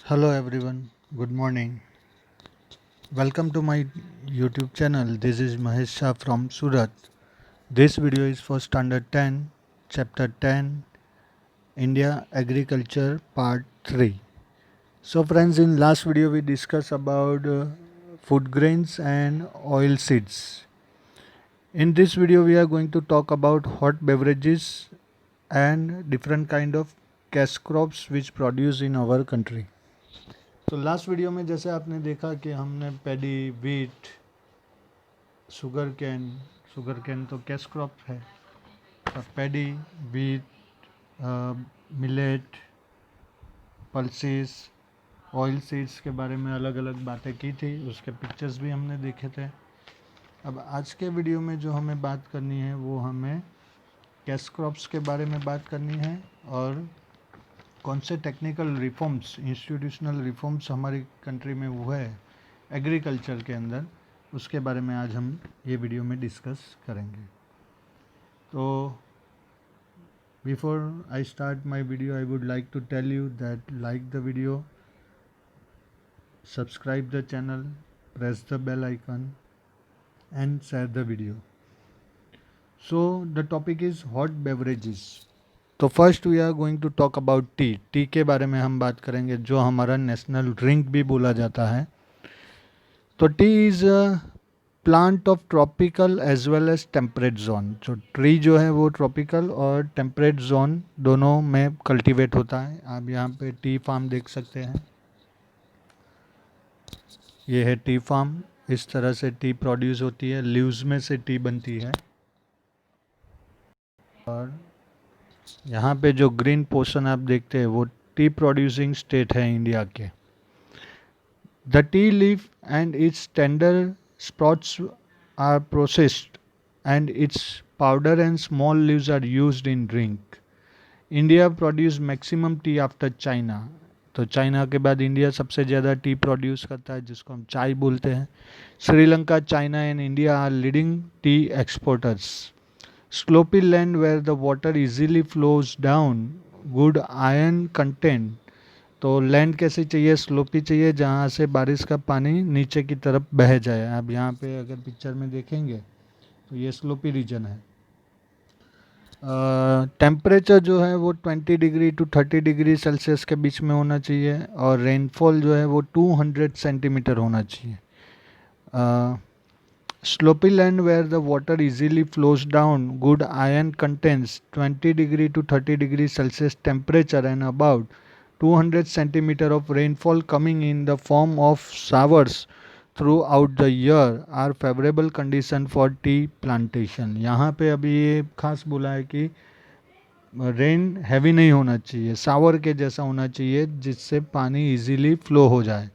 Hello everyone, good morning. Welcome to my YouTube channel. This is Mahesh Shah from Surat. This video is for Standard 10, Chapter 10, India Agriculture Part 3. So friends, in last video we discussed about food grains and oil seeds. In this video we are going to talk about hot beverages and different kind of cash crops which produce in our country. तो last video में जैसे आपने देखा कि हमने paddy wheat sugar cane तो cash crop है, तो paddy wheat millet pulses oil seeds के बारे में अलग अलग बातें की थी, उसके पिक्चर्स भी हमने देखे थे। अब आज के वीडियो में जो हमें बात करनी है वो हमें कैश क्रॉप्स के बारे में बात करनी है और कौन से टेक्निकल रिफॉर्म्स इंस्टीट्यूशनल रिफॉर्म्स हमारी कंट्री में हुए है एग्रीकल्चर के अंदर, उसके बारे में आज हम ये वीडियो में डिस्कस करेंगे। तो before I start my video I would like to tell you that like the video, subscribe the channel, press the bell icon and share the video. So the topic is hot beverages. तो first we are going to talk about tea के बारे में हम बात करेंगे, जो हमारा national drink भी बोला जाता है। तो tea is plant of tropical as well as temperate zone. जो ट्री जो है वो ट्रॉपिकल और टेम्परेट जोन दोनों में कल्टीवेट होता है। आप यहाँ पे टी फार्म देख सकते हैं, ये है टी फार्म। इस तरह से टी प्रोड्यूस होती है, लीव्स में से टी बनती है। और यहाँ पे जो ग्रीन पोर्शन आप देखते हैं वो टी प्रोड्यूसिंग स्टेट है इंडिया के। The tea leaf and its tender sprouts are processed and its powder and small leaves are used in drink. India produce maximum tea after China. तो China के बाद India सबसे ज़्यादा T produce करता है, जिसको हम चाय बोलते हैं। Sri Lanka, China and India are leading tea exporters. Sloppy land where the water easily flows down, good iron content. तो लैंड कैसी चाहिए? स्लोपी चाहिए, जहाँ से बारिश का पानी नीचे की तरफ बह जाए। आप यहाँ पे अगर पिक्चर में देखेंगे तो ये स्लोपी रीजन है। टेम्परेचर जो है वो 20 डिग्री टू 30 डिग्री सेल्सियस के बीच में होना चाहिए और रेनफॉल जो है वो 200 सेंटीमीटर होना चाहिए। Sloppy land where the water easily flows down, good iron contents, 20 degree to 30 degree Celsius temperature and about 200 centimeter of rainfall coming in the form of showers throughout the year are favorable condition for tea plantation। यहाँ पे अभी ये खास बोला है कि rain heavy नहीं होना चाहिए, शावर के जैसा होना चाहिए, जिससे पानी इजीली फ्लो हो जाए।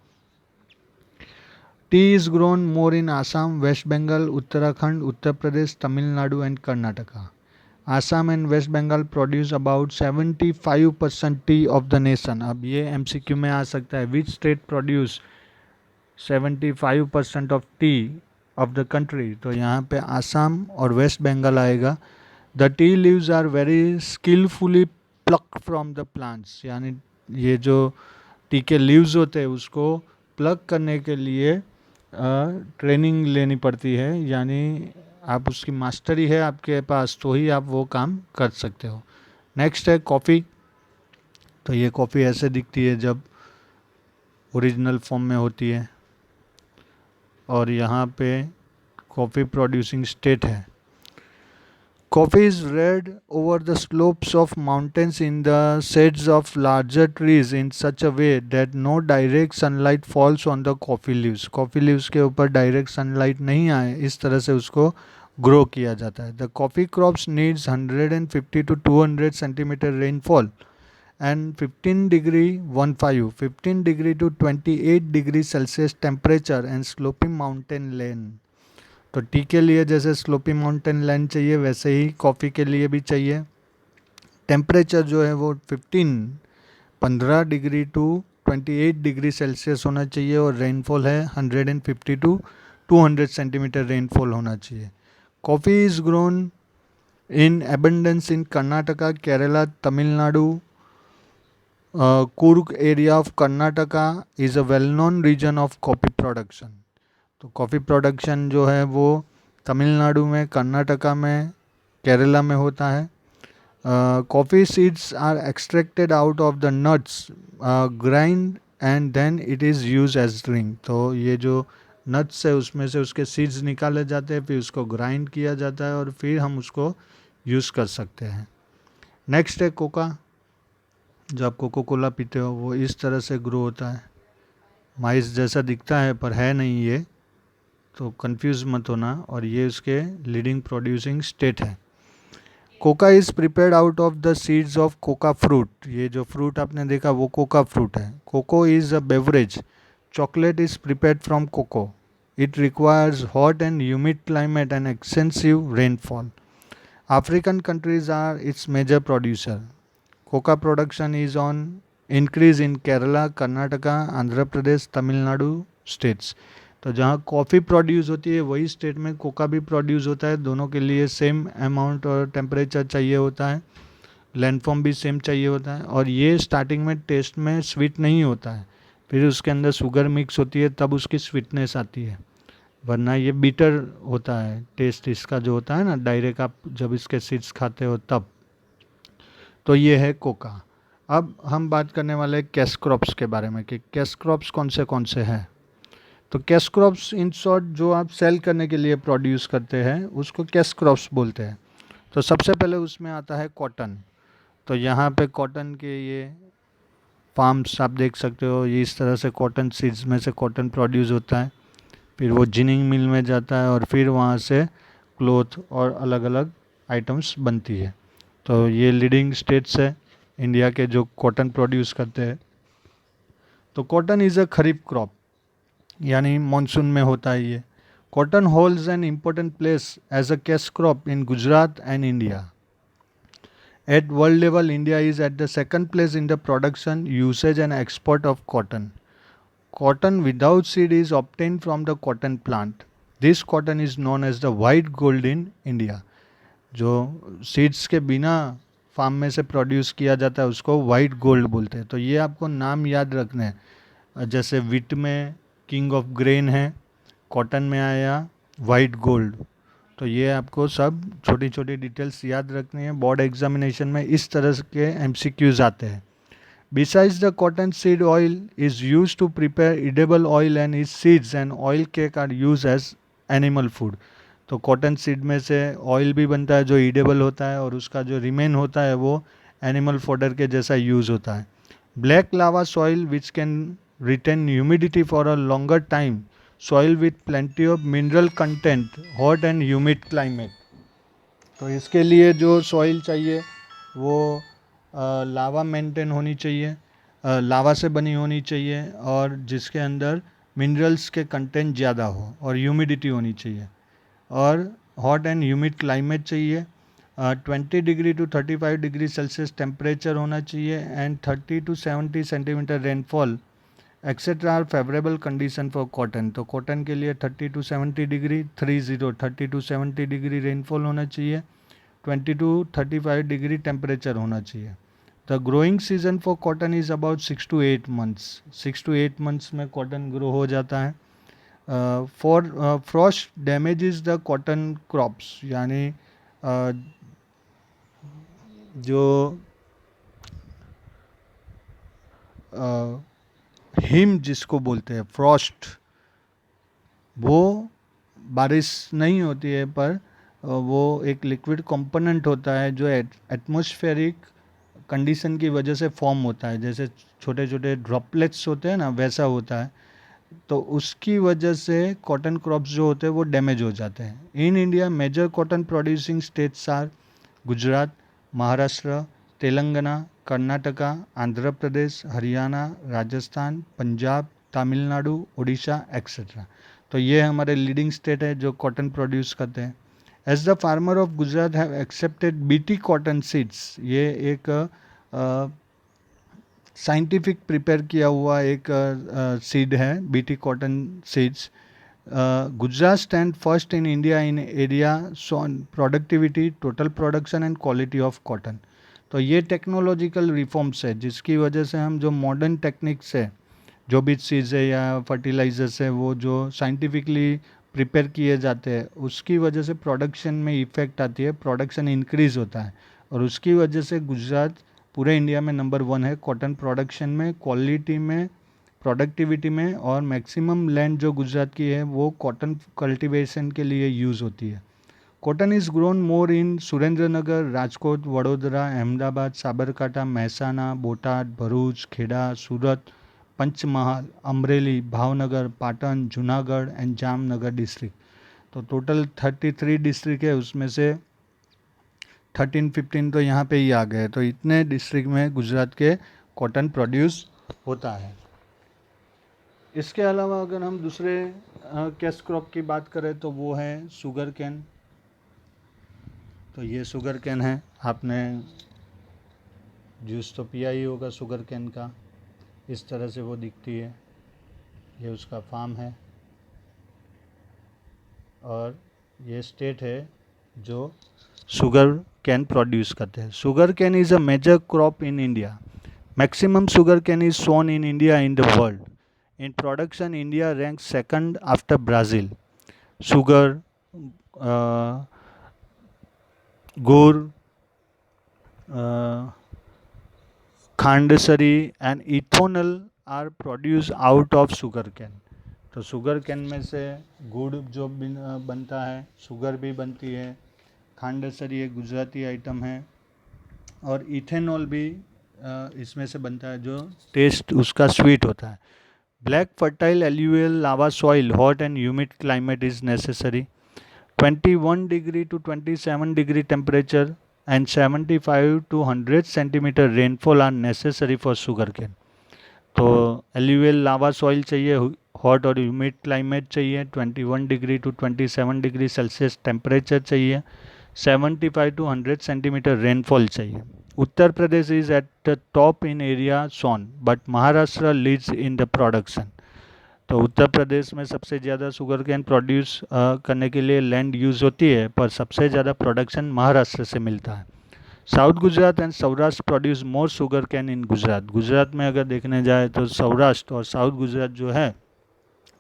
Tea is grown more in Assam, West Bengal, Uttarakhand, Uttar Pradesh, Tamil Nadu and Karnataka. Assam and West Bengal produce about 75% tea of the nation. अब ये एमसीक्यू में आ सकता है, which state produce 75% of tea of the country? तो यहाँ पे आसाम और वेस्ट बंगाल आएगा। The tea leaves are very skilfully pluck from the plants, यानी ये जो टी के लीव्स होते हैं उसको प्लक करने के लिए ट्रेनिंग लेनी पड़ती है, यानी आप उसकी मास्टरी है आपके पास तो ही आप वो काम कर सकते हो। नेक्स्ट है कॉफ़ी। तो ये कॉफ़ी ऐसे दिखती है जब ओरिजिनल फॉर्म में होती है, और यहाँ पे कॉफ़ी प्रोड्यूसिंग स्टेट है। Coffee is reared over the slopes of mountains in the shades of larger trees in such a way that no direct sunlight falls on the coffee leaves। Coffee leaves के ऊपर direct sunlight नहीं आए, इस तरह से उसको grow किया जाता है। The coffee crops needs 150 to 200 centimetre rainfall and 15 degree to 28 degree Celsius temperature and sloping mountain land. तो टी के लिए जैसे स्लोपी माउंटेन लैंड चाहिए, वैसे ही कॉफ़ी के लिए भी चाहिए। टेम्परेचर जो है वो 15 डिग्री टू 28 डिग्री सेल्सियस होना चाहिए, और रेनफॉल है 150 टू 200 सेंटीमीटर रेनफॉल होना चाहिए। Coffee is grown in abundance in Karnataka, Kerala, Tamil Nadu, Kurg area of Karnataka is a well-known region of coffee production. तो कॉफ़ी प्रोडक्शन जो है वो तमिलनाडु में, कर्नाटका में, केरला में होता है. Coffee seeds are extracted out of the nuts, grind and then it is used as drink. तो ये जो नट्स है उसमें से उसके सीड्स निकाले जाते हैं, फिर उसको ग्राइंड किया जाता है और फिर हम उसको यूज़ कर सकते हैं. नेक्स्ट है कोका. जो आप कोको कोला पीते हो वो इस तरह से ग्रो होता है. माइस जैसा दिखता है पर है नहीं ये, तो कंफ्यूज मत होना. और ये उसके लीडिंग प्रोड्यूसिंग स्टेट है. Coca is prepared out of the seeds of coca fruit. ये जो फ्रूट आपने देखा वो कोका फ्रूट है. Cocoa is a beverage. Chocolate is prepared from cocoa. It requires hot and humid climate and extensive rainfall. African countries are its major producer. Coca production is on increase in Kerala, Karnataka, Andhra Pradesh, Tamil Nadu states. तो जहाँ coffee produce होती है वही state में Coca भी produce होता है. दोनों के लिए सेम अमाउंट और टेम्परेचर चाहिए होता है. लैंडफॉर्म भी सेम चाहिए होता है. और ये स्टार्टिंग में टेस्ट में स्वीट नहीं होता है, फिर उसके अंदर शुगर मिक्स होती है तब उसकी स्वीटनेस आती है. वरना ये बीटर होता है टेस्ट इसका जो होता है ना, डायरेक्ट आप जब इसके सीड्स खाते हो तब. तो ये है कोका. अब हम बात करने वाले हैं कैश क्रॉप्स के बारे में कि कैश क्रॉप्स कौन से हैं. तो कैश क्रॉप्स इन शॉर्ट जो आप सेल करने के लिए प्रोड्यूस करते हैं उसको कैश क्रॉप्स बोलते हैं. तो सबसे पहले उसमें आता है कॉटन. तो यहाँ पे कॉटन के ये फार्म्स आप देख सकते हो. ये इस तरह से कॉटन सीड्स में से कॉटन प्रोड्यूस होता है, फिर वो जिनिंग मिल में जाता है और फिर वहाँ से क्लोथ और अलग अलग आइटम्स बनती है. तो ये लीडिंग स्टेट्स है इंडिया के जो कॉटन प्रोड्यूस करते हैं. तो cotton is a kharif crop, यानी मानसून में होता है ये. Cotton holds an important place as a cash crop in Gujarat and India. At world level, India is at the second place in the production, usage and export of cotton. Cotton without seed is obtained from the cotton plant. This cotton is known as the white gold in India. जो seeds के बिना farm में से produce किया जाता है उसको white gold बोलते हैं. तो ये आपको नाम याद रखने हैं. जैसे विट में किंग ऑफ ग्रेन है, कॉटन में आया वाइट गोल्ड. तो ये आपको सब छोटी छोटी डिटेल्स याद रखनी है. बोर्ड एग्जामिनेशन में इस तरह के MCQs आते हैं. Besides the cotton seed oil is used to prepare edible oil and its seeds and oil cake are used as animal food. तो कॉटन सीड में से ऑयल भी बनता है जो ईडेबल होता है और उसका जो रिमेन होता है वो एनिमल फॉडर के जैसा यूज़ होता है. Black lava soil which can retain humidity for a longer time. Soil with plenty of mineral content, hot and humid climate. तो इसके लिए जो सॉइल चाहिए वो लावा मेंटेन होनी चाहिए, लावा से बनी होनी चाहिए और जिसके अंदर मिनरल्स के कंटेंट ज़्यादा हो और ह्यूमिडिटी होनी चाहिए और हॉट एंड ह्यूमिड क्लाइमेट चाहिए. 20 degree to 35 degree Celsius temperature होना चाहिए and 30 to 70 centimetre rainfall etcetera are favourable condition for cotton. तो कॉटन के लिए 30 to 70 degree 30 to 70 degree rainfall होना चाहिए, 20 to 35 डिग्री टेम्परेचर होना चाहिए. The growing season for cotton is about 6 to 8 months. 6 to 8 months में कॉटन ग्रो हो जाता है. For frost damages the cotton crops, यानी जो हिम जिसको बोलते हैं फ्रॉस्ट, वो बारिश नहीं होती है पर वो एक लिक्विड कंपोनेंट होता है जो एटमॉस्फेरिक कंडीशन की वजह से फॉर्म होता है. जैसे छोटे छोटे ड्रॉपलेट्स होते हैं ना वैसा होता है. तो उसकी वजह से कॉटन क्रॉप्स जो होते हैं वो डैमेज हो जाते हैं. In India major cotton producing states are Gujarat, Maharashtra, Telangana, Karnataka, Andhra Pradesh, Haryana, Rajasthan, Punjab, Tamil Nadu, Orissa etcetera. तो ये हमारे लीडिंग स्टेट है जो कॉटन प्रोड्यूस करते हैं. As the farmer of Gujarat have accepted BT cotton seeds. ये एक साइंटिफिक प्रिपेयर किया हुआ एक सीड है BT cotton seeds. Gujarat stand first in India in area productivity, total production and quality of cotton. तो ये टेक्नोलॉजिकल रिफॉर्म्स है जिसकी वजह से हम जो मॉडर्न टेक्निक्स है, जो भी चीज़ है या फर्टिलाइजर्स है, वो जो साइंटिफिकली प्रिपेयर किए जाते हैं, उसकी वजह से प्रोडक्शन में इफ़ेक्ट आती है, प्रोडक्शन इंक्रीज़ होता है। और उसकी वजह से गुजरात पूरे इंडिया में नंबर 1 है कॉटन प्रोडक्शन में, क्वालिटी में, प्रोडक्टिविटी में, और मैक्सिमम लैंड जो गुजरात की है वो कॉटन कल्टीवेशन के लिए यूज़ होती है। Cotton is grown more in Surendranagar, Rajkot, Vadodara, Ahmedabad, Sabarkantha, Mehsana, Botad, Bharuch, Kheda, Surat, Panchmahal, Amreli, Bhavnagar, Patan, Junagadh and Jamnagar district. तो टोटल 33 डिस्ट्रिक्ट है, उसमें से 13-15 तो यहाँ पे ही आ गए। तो इतने डिस्ट्रिक्ट में गुजरात के कॉटन प्रोड्यूस होता है। इसके अलावा अगर हम दूसरे कैश क्रॉप की बात करें तो वो है शुगर कैन। तो ये शुगर कैन है, आपने जूस तो पिया ही होगा शुगर कैन का, इस तरह से वो दिखती है। ये उसका फार्म है और ये स्टेट है जो शुगर कैन प्रोड्यूस करते हैं। Sugar cane is a major crop in India. Maximum sugar cane is sown in India in the world. In production India rank second after Brazil. Sugar, gur, khandsari and ethanol are produce out of sugar cane. तो sugar cane में से गुड़ जो बनता है, sugar भी बनती है, खांडसरी एक गुजराती आइटम है, और इथेनॉल भी इसमें से बनता है जो टेस्ट उसका स्वीट होता है। Black fertile alluvial lava soil, hot and humid climate is necessary. 21 degree to 27 degree temperature and 75 to 100 centimetre rainfall are necessary for sugar cane. तो एल्यूवियल लावा सॉइल चाहिए, हॉट और ह्यूमिड क्लाइमेट चाहिए, 21 degree to 27 degree Celsius temperature चाहिए, 75 to 100 centimetre rainfall चाहिए। Uttar Pradesh is at the top in area sown but Maharashtra leads in the production. तो उत्तर प्रदेश में सबसे ज़्यादा शुगर कैन प्रोड्यूस करने के लिए लैंड यूज़ होती है, पर सबसे ज़्यादा प्रोडक्शन महाराष्ट्र से मिलता है। South Gujarat and Saurashtra produce more sugar can in Gujarat. Gujarat में अगर देखने जाए तो सौराष्ट्र और साउथ गुजरात जो है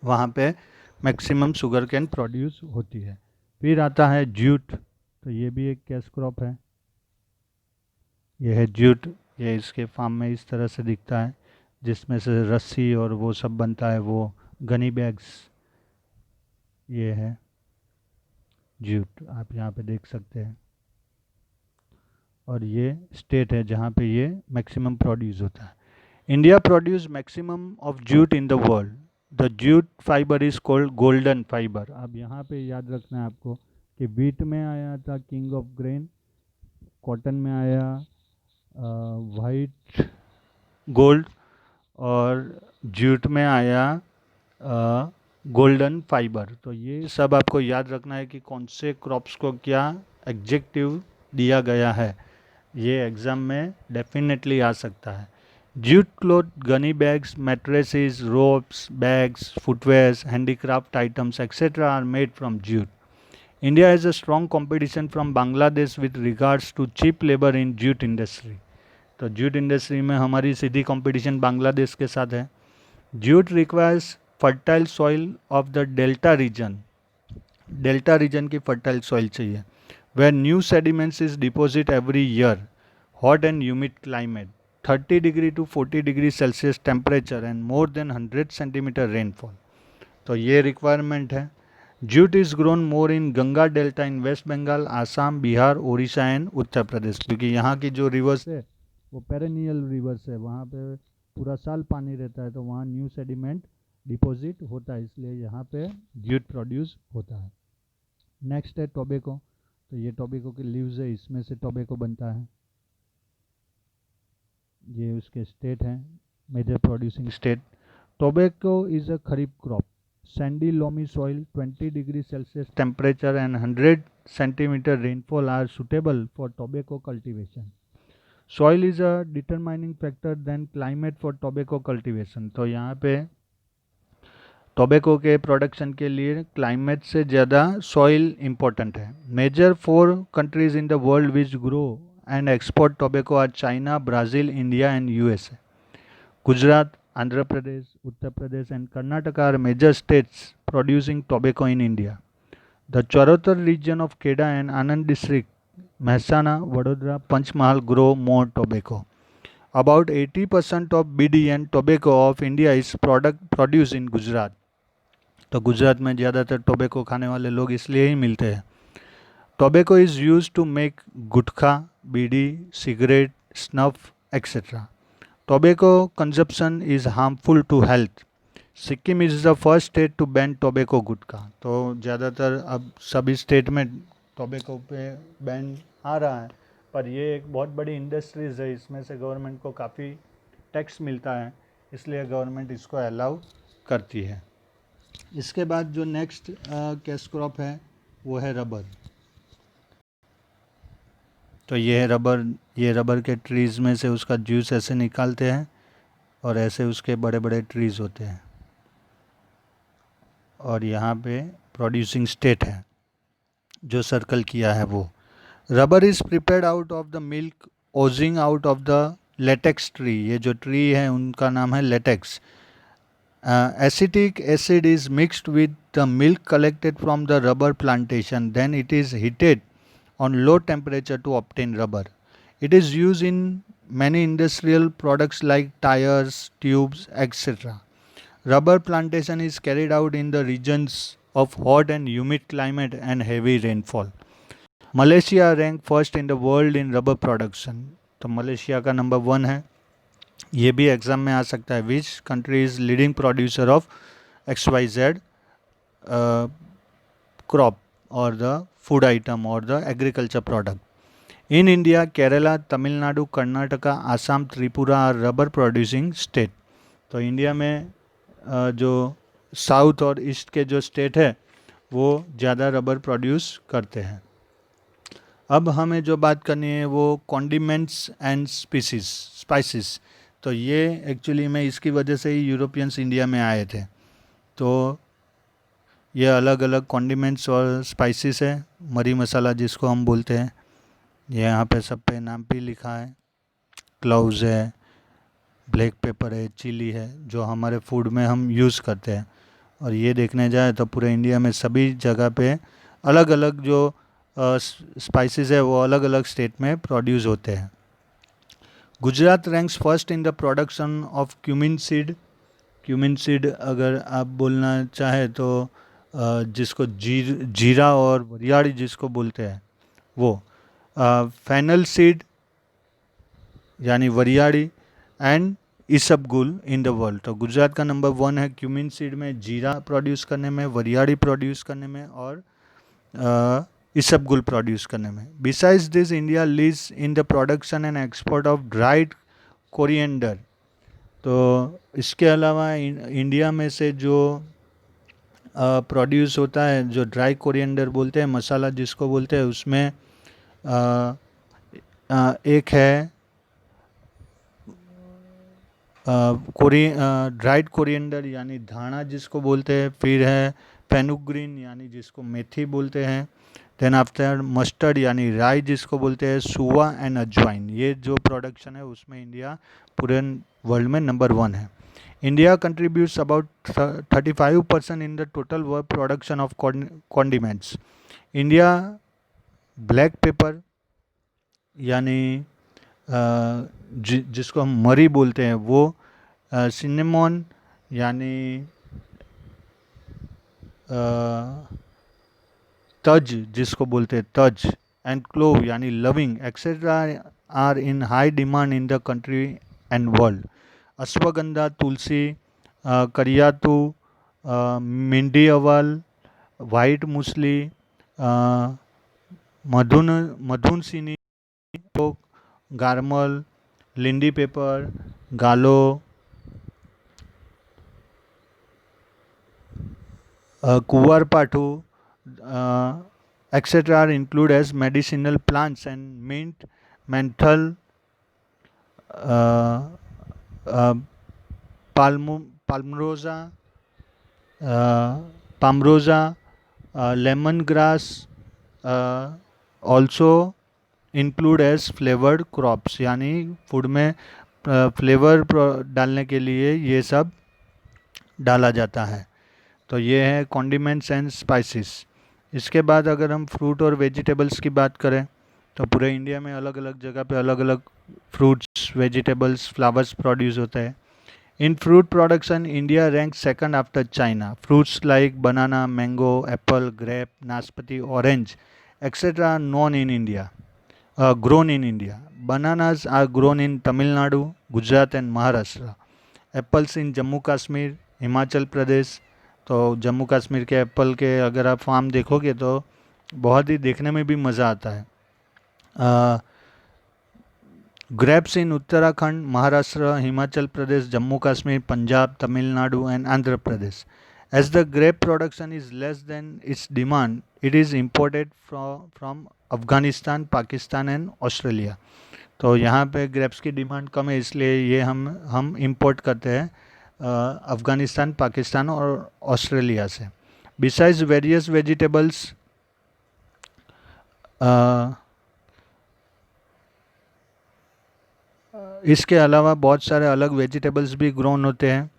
वहाँ पे मैक्सिमम शुगर कैन प्रोड्यूस होती है। फिर आता है जूट। तो ये भी एक कैश क्रॉप है। ये है जूट। ये इसके फार्म में इस तरह से दिखता है, जिसमें से रस्सी और वो सब बनता है, वो गनी बैग्स। ये है जूट, आप यहाँ पे देख सकते हैं। और ये स्टेट है जहाँ पे ये मैक्सिमम प्रोड्यूस होता है। India produce maximum of jute in the world. The jute fibre is called golden fibre. अब यहाँ पे याद रखना है आपको कि वीट में आया था किंग ऑफ ग्रेन, कॉटन में आया वाइट गोल्ड, और जूट में आया गोल्डन फाइबर। तो ये सब आपको याद रखना है कि कौन से क्रॉप्स को क्या एग्जेक्टिव दिया गया है। ये एग्ज़ाम में डेफिनेटली आ सकता है। Jute cloth, gunny bags, mattresses, ropes, bags, footwears, handicraft items etcetera are made from jute. India has a strong competition from Bangladesh with regards to cheap labour in jute industry. तो jute industry में हमारी सीधी competition Bangladesh के साथ है। Jute requires fertile soil of the delta region. Delta region की fertile soil चाहिए, where new sediments is deposit every year, hot and humid climate, 30 degree to 40 degree Celsius temperature and more than 100 centimeter rainfall. तो ये requirement है। Jute is grown more in Ganga delta in West Bengal, Assam, Bihar, Orissa and Uttar Pradesh, क्योंकि यहाँ की जो reverse है वो perennial reverse है, वहाँ पे पूरा साल पानी रहता है, तो वहाँ न्यू सेडिमेंट डिपॉजिट होता है, इसलिए यहाँ पे जूट प्रोड्यूस होता है। नेक्स्ट है टोबैको। तो ये टोबैको की लीव्स है, इसमें से टोबैको बनता है। ये उसके स्टेट हैं, major producing state. Tobacco is a kharif crop. Sandy loamy soil, 20 degree Celsius temperature and 100 centimetre rainfall are suitable for tobacco cultivation. Soil is a determining factor then climate for tobacco cultivation. तो यहाँ पे tobacco के production के लिए climate से ज़्यादा soil important है। Major 4 countries in the world which grow and export tobacco are China, Brazil, India, and USA. Gujarat, Andhra Pradesh, Uttar Pradesh, and Karnataka are major states producing tobacco in India. The Chorotar region of Kheda and Anand district, Mehsana, Vadodara, Panchmahal grow more tobacco. About 80% of BD and tobacco of India is product produced in Gujarat. तो गुजरात में ज़्यादातर tobacco खाने वाले लोग इसलिए ही मिलते हैं. Tobacco is used to make gutkha, bidi, cigarette, snuff, etc. Tobacco consumption is harmful to health. Sikkim is the first state to ban tobacco gutkha. तो ज़्यादातर अब सभी स्टेट में टोबैको पे बैन आ रहा है, पर ये एक बहुत बड़ी इंडस्ट्रीज़ है, इसमें से गवर्नमेंट को काफ़ी टैक्स मिलता है, इसलिए गवर्नमेंट इसको अलाउ करती है. इसके बाद जो नेक्स्ट कैश क्रॉप है वो है रबर. तो ये रबर के ट्रीज़ में से उसका जूस ऐसे निकालते हैं और ऐसे उसके बड़े बड़े ट्रीज़ होते हैं. और यहाँ पे प्रोड्यूसिंग स्टेट है जो सर्कल किया है वो. Rubber is prepared out of the milk Ojing out of the latex tree. ये जो ट्री है उनका नाम है latex. Acetic acid is mixed with the milk collected from the rubber plantation. Then it is heated on low temperature to obtain rubber. It is used in many industrial products like tires, tubes, etc. Rubber plantation is carried out in the regions of hot and humid climate and heavy rainfall. Malaysia ranked first in the world in rubber production. तो Malaysia का number 1 है. ये भी exam में आ सकता है. Which country is leading producer of XYZ crop और द फूड आइटम और the agriculture product. In India Kerala, Tamil Nadu, Karnataka, Assam, Tripura are rubber producing state. तो इंडिया में जो साउथ और ईस्ट के जो स्टेट है वो ज़्यादा रबर प्रोड्यूस करते हैं. अब हमें जो बात करनी है वो कॉन्डिमेंट्स एंड स्पाइसेस. तो ये एक्चुअली में इसकी वजह से ही यूरोपियंस इंडिया में आए थे. तो ये अलग अलग कॉन्डिमेंट्स और स्पाइसेस है. मरी मसाला जिसको हम बोलते हैं, ये यहाँ पे सब पे नाम भी लिखा है. क्लोव्स है, ब्लैक पेपर है, चिली है, जो हमारे फूड में हम यूज़ करते हैं. और ये देखने जाए तो पूरे इंडिया में सभी जगह पे अलग अलग जो स्पाइसेस है वो अलग अलग स्टेट में प्रोड्यूस होते हैं. Gujarat ranks first in the production of cumin seed. Cumin seed अगर आप बोलना चाहे तो जिसको जीरा और वरियाड़ी जिसको बोलते हैं वो. फैनल सीड यानी वरियाड़ी and isabgol in the world. तो गुजरात का नंबर 1 है क्यूमिन सीड में, जीरा प्रोड्यूस करने में, वरियाड़ी प्रोड्यूस करने में और इसबगुल प्रोड्यूस करने में. Besides this India Leeds in the production and export of dried coriander. तो इसके अलावा इंडिया में से जो प्रोड्यूस होता है जो ड्राई कोरिएंडर बोलते हैं, मसाला जिसको बोलते हैं, उसमें एक है ड्राइड कोरिएंडर यानी धाना जिसको बोलते हैं. फिर है फेनुग्रीन यानी जिसको मेथी बोलते हैं. देन आफ्टर मस्टर्ड यानी राई जिसको बोलते हैं, सुवा एंड अजवाइन. ये जो प्रोडक्शन है उसमें इंडिया पूरे वर्ल्ड में नंबर 1 है. India contributes about 35% in the total world production of condiments. India black pepper यानी जिसको हम मरी बोलते हैं वो, सिनेमॉन यानी तज जिसको बोलते हैं तज, एंड क्लोव यानी लविंग etcetera are in high demand in the country and world. Ashwagandha, tulsi, kariyatu, मिंडी अवाल, वाइट मुसली, मधुनसिनी, गारमल, लिंडी पेपर, गालो, कुवारपाठू etc. are included as medicinal plants. And mint, menthol, palmrosa, lemongrass, also include as flavoured crops, यानी फूड में फ्लेवर डालने के लिए ये सब डाला जाता है। तो ये है कॉन्डिमेंट्स एंड स्पाइसेस। इसके बाद अगर हम फ्रूट और वेजिटेबल्स की बात करें तो पूरे इंडिया में अलग अलग जगह पे अलग अलग फ्रूट्स, वेजिटेबल्स, फ्लावर्स प्रोड्यूस होते हैं। In fruit production India rank second after China. Fruits like banana, mango, apple, grape, नाशपाती, orange etcetera known in India grown in India. Bananas are grown in Tamil Nadu, Gujarat and Maharashtra. Apples in Jammu Kashmir, Himachal Pradesh. तो जम्मू कश्मीर के Apple के अगर आप farm देखोगे तो बहुत ही देखने में भी मज़ा आता है। Grapes in Uttarakhand, Maharashtra, Himachal Pradesh, Jammu Kashmir, Punjab, Tamil Nadu and Andhra Pradesh. As the grape production is less than its demand, it is imported from Afghanistan, Pakistan and Australia. तो यहाँ पे ग्रेप्स की डिमांड कम है, इसलिए ये हम इंपोर्ट करते हैं अफगानिस्तान, पाकिस्तान और ऑस्ट्रेलिया से। बिसाइड्स वेरियस वेजिटेबल्स, इसके अलावा बहुत सारे अलग वेजिटेबल्स भी ग्रोन होते हैं।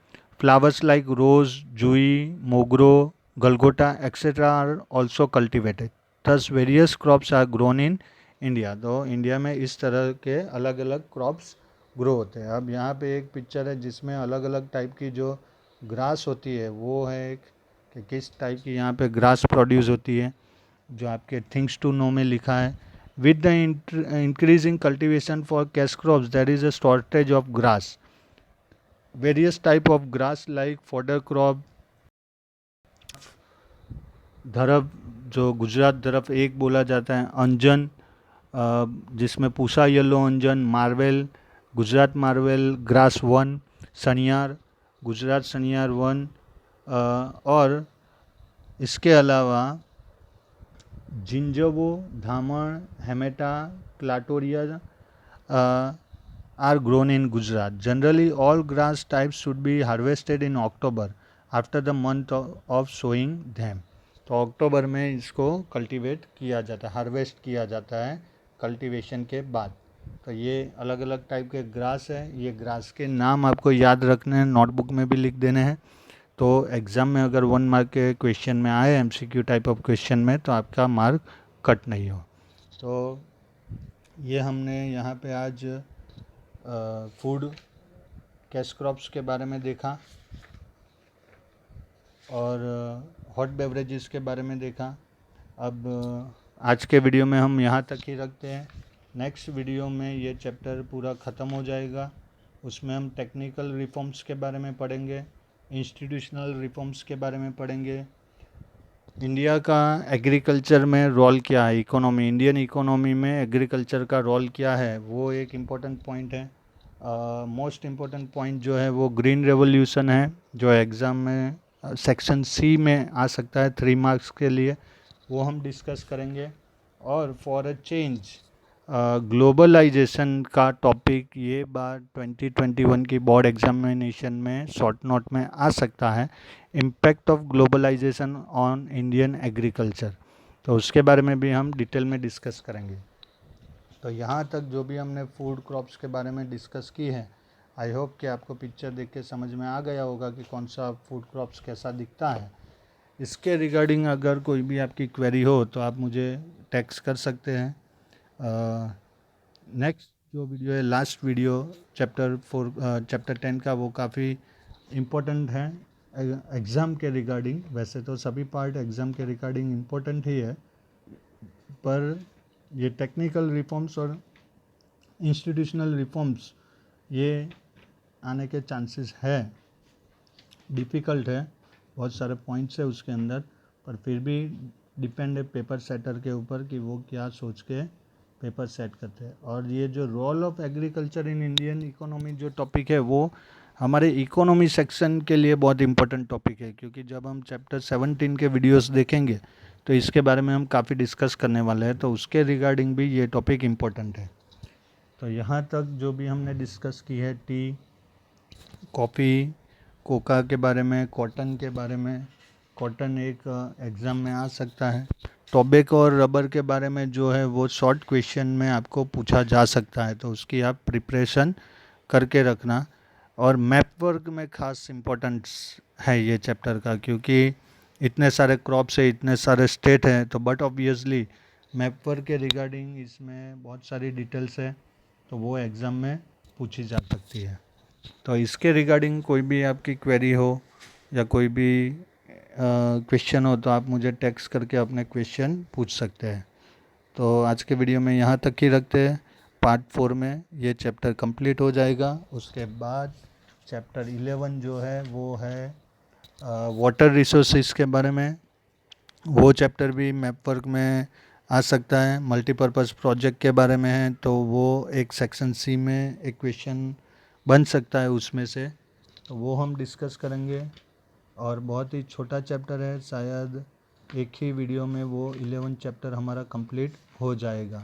Flowers like rose, jui, mogro, galgota etcetera are also cultivated. Thus various crops are grown in India. तो इंडिया में इस तरह के अलग अलग क्रॉप्स ग्रो होते हैं। अब यहाँ पे एक पिक्चर है जिसमें अलग अलग टाइप की जो ग्रास होती है वो है एक, कि किस टाइप की यहाँ पे ग्रास प्रोड्यूस होती है, जो आपके थिंग्स टू नो में लिखा है। With the increasing cultivation for cash crops, there is a shortage of grass. Various type of grass like fodder crop, धरब, जो गुजरात तरफ एक बोला जाता है, अंजन, जिसमें Pusa yellow Anjan, marvel, Gujarat marvel, grass one, Saniyar, Gujarat Saniyar one, और इसके अलावा जिंजबो, धामण, हेमेटा, क्लाटोरिया are grown in Gujarat. Generally, all grass types should be harvested in October after the month of sowing them. तो अक्टूबर में इसको कल्टीवेट किया जाता है, हार्वेस्ट किया जाता है कल्टीवेशन के बाद। तो ये अलग अलग टाइप के ग्रास है। ये ग्रास के नाम आपको याद रखने हैं, नोटबुक में भी लिख देने हैं। तो एग्ज़ाम में अगर 1 मार्क के क्वेश्चन में आए, एमसीक्यू टाइप ऑफ क्वेश्चन में, तो आपका मार्क कट नहीं हो। तो ये हमने यहाँ पे आज फूड कैश क्रॉप्स के बारे में देखा और हॉट बेवरेजेस के बारे में देखा। अब आज के वीडियो में हम यहाँ तक ही रखते हैं। नेक्स्ट वीडियो में ये चैप्टर पूरा ख़त्म हो जाएगा। उसमें हम टेक्निकल रिफॉर्म्स के बारे में पढ़ेंगे, इंस्टीट्यूशनल रिफॉर्म्स के बारे में पढ़ेंगे, इंडिया का एग्रीकल्चर में रोल क्या है, इकोनॉमी, इंडियन इकोनॉमी में एग्रीकल्चर का रोल क्या है, वो एक इम्पोर्टेंट पॉइंट है। मोस्ट इम्पोर्टेंट पॉइंट जो है वो ग्रीन रेवोल्यूशन है, जो एग्ज़ाम में सेक्शन सी में आ सकता है 3 मार्क्स के लिए, वो हम डिस्कस करेंगे। और फॉर अ चेंज ग्लोबलाइजेशन का टॉपिक ये बार 2021 की बोर्ड एग्जामिनेशन में शॉर्ट नोट में आ सकता है, impact of globalisation on Indian agriculture. तो उसके बारे में भी हम डिटेल में डिस्कस करेंगे। तो यहाँ तक जो भी हमने फूड क्रॉप्स के बारे में डिस्कस की है, आई होप कि आपको पिक्चर देख के समझ में आ गया होगा कि कौन सा फूड क्रॉप्स कैसा दिखता है। इसके रिगार्डिंग अगर कोई भी आपकी क्वेरी हो तो आप मुझे टेक्स्ट कर सकते हैं। नेक्स्ट जो वीडियो है, लास्ट वीडियो चैप्टर 10 का, वो काफ़ी इम्पोर्टेंट है एग्ज़ाम के रिगार्डिंग। वैसे तो सभी पार्ट एग्ज़ाम के रिगार्डिंग इम्पोर्टेंट ही है, पर ये टेक्निकल रिफॉर्म्स और इंस्टीट्यूशनल रिफॉर्म्स ये आने के चांसेस है। डिफ़िकल्ट है, बहुत सारे पॉइंट्स है उसके अंदर, पर फिर भी डिपेंड है पेपर सेटर के ऊपर कि वो क्या सोच के पेपर सेट करते हैं। और ये जो role of agriculture in Indian economy जो टॉपिक है, वो हमारे इकोनॉमी सेक्शन के लिए बहुत इंपॉर्टेंट टॉपिक है, क्योंकि जब हम चैप्टर 17 के वीडियोस देखेंगे तो इसके बारे में हम काफ़ी डिस्कस करने वाले हैं। तो उसके रिगार्डिंग भी ये टॉपिक इम्पोर्टेंट है। तो यहाँ तक जो भी हमने डिस्कस की है, टी, कॉफ़ी, कोका के बारे में, कॉटन के बारे में, कॉटन एक एग्ज़ाम में आ सकता है, टॉबैको और रबर के बारे में जो है वो शॉर्ट क्वेश्चन में आपको पूछा जा सकता है, तो उसकी आप प्रिपरेशन करके रखना। और मैप वर्क में खास इम्पोर्टेंस है ये चैप्टर का, क्योंकि इतने सारे क्रॉप्स है, इतने सारे स्टेट हैं, तो बट ऑब्वियसली मैप वर्क के रिगार्डिंग इसमें बहुत सारी डिटेल्स है, तो वो एग्ज़ाम में पूछी जा सकती है। तो इसके रिगार्डिंग कोई भी आपकी क्वेरी हो या कोई भी क्वेश्चन हो तो आप मुझे टेक्स्ट करके अपने क्वेश्चन पूछ सकते हैं। तो आज के वीडियो में यहाँ तक ही रखते हैं। पार्ट 4 में ये चैप्टर कंप्लीट हो जाएगा। उसके बाद चैप्टर 11 जो है वो है वाटर रिसोर्सेज के बारे में। वो चैप्टर भी मैप वर्क में आ सकता है। मल्टीपर्पज़ प्रोजेक्ट के बारे में है, तो वो एक सेक्शन सी में एक क्वेश्चन बन सकता है उसमें से, तो वो हम डिस्कस करेंगे। और बहुत ही छोटा चैप्टर है, शायद एक ही वीडियो में वो 11 चैप्टर हमारा कंप्लीट हो जाएगा।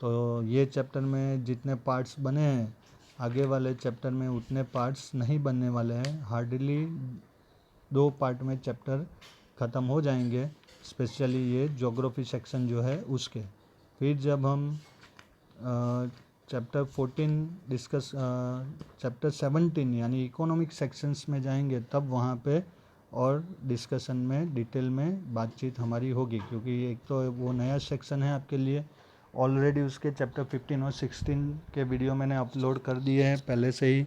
तो ये चैप्टर में जितने पार्ट्स बने हैं, आगे वाले चैप्टर में उतने पार्ट्स नहीं बनने वाले हैं। हार्डली 2 पार्ट में चैप्टर ख़त्म हो जाएंगे, स्पेशली ये ज्योग्राफी सेक्शन जो है उसके। फिर जब हम चैप्टर 14 डिस्कस चैप्टर 17 यानी इकोनॉमिक सेक्शंस में जाएंगे, तब वहाँ पे और डिस्कशन में डिटेल में बातचीत हमारी होगी, क्योंकि एक तो वो नया सेक्शन है आपके लिए। ऑलरेडी उसके चैप्टर 15 और 16 के वीडियो मैंने अपलोड कर दिए हैं पहले से ही।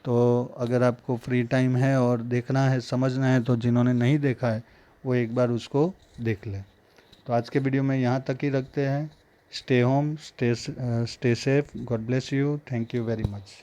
तो अगर आपको फ्री टाइम है और देखना है, समझना है, तो जिन्होंने नहीं देखा है वो एक बार उसको देख लें। तो आज के वीडियो में यहाँ तक ही रखते हैं। Stay home, stay safe, God bless you, thank you very much.